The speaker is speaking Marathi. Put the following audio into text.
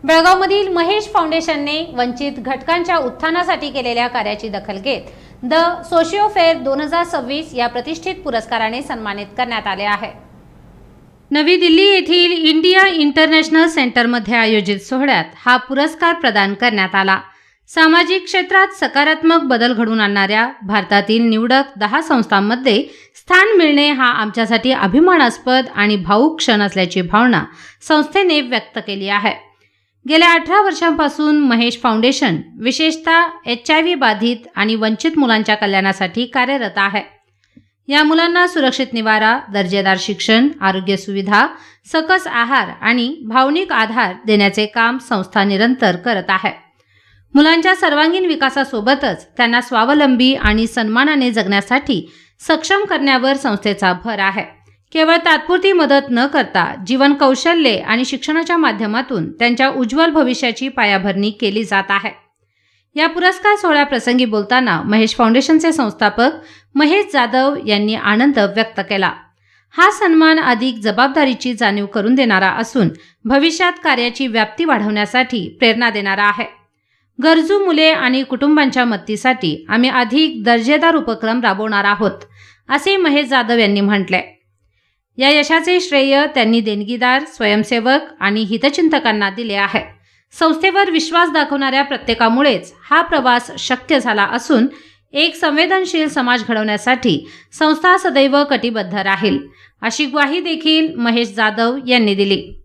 बेळगावमधील महेश फाउंडेशनने वंचित घटकांच्या उत्थानासाठी केलेल्या कार्याची दखल घेत द सोशिओ फेअर 2026 या प्रतिष्ठित पुरस्काराने सन्मानित करण्यात आले आहे। नवी दिल्ली येथील इंडिया इंटरनॅशनल सेंटरमध्ये आयोजित सोहळ्यात हा पुरस्कार प्रदान करण्यात आला। सामाजिक क्षेत्रात सकारात्मक बदल घडवून आणणाऱ्या भारतातील निवडक 10 संस्थांमध्ये स्थान मिळणे हा आमच्यासाठी अभिमानास्पद आणि भावुक क्षण असल्याची भावना संस्थेने व्यक्त केली आहे। गेल्या 18 वर्षांपासून महेश फाउंडेशन विशेषतः HIV बाधित आणि वंचित मुलांच्या कल्याणासाठी कार्यरत आहे। या मुलांना सुरक्षित निवारा, दर्जेदार शिक्षण, आरोग्य सुविधा, सकस आहार आणि भावनिक आधार देण्याचे काम संस्था निरंतर करत आहे। मुलांच्या सर्वांगीण विकासासोबतच त्यांना स्वावलंबी आणि सन्मानाने जगण्यासाठी सक्षम करण्यावर संस्थेचा भर आहे। केवळ तात्पुरती मदत न करता जीवन कौशल्ये आणि शिक्षणाच्या माध्यमातून त्यांच्या उज्ज्वल भविष्याची पायाभरणी केली जात आहे। या पुरस्कार सोहळ्याप्रसंगी बोलताना महेश फाउंडेशनचे संस्थापक महेश जाधव यांनी आनंद व्यक्त केला। हा सन्मान अधिक जबाबदारीची जाणीव करून देणारा असून भविष्यात कार्याची व्याप्ती वाढवण्यासाठी प्रेरणा देणारा आहे। गरजू मुले आणि कुटुंबांच्या मदतीसाठी आम्ही अधिक दर्जेदार उपक्रम राबवणार आहोत, असे महेश जाधव यांनी म्हटले। या यशाचे श्रेय त्यांनी देणगीदार, स्वयंसेवक आणि हितचिंतकांना दिले आहे। संस्थेवर विश्वास दाखवणाऱ्या प्रत्येकामुळेच हा प्रवास शक्य झाला असून एक संवेदनशील समाज घडवण्यासाठी संस्था सदैव कटिबद्ध राहील, अशी ग्वाही देखील महेश जाधव यांनी दिली।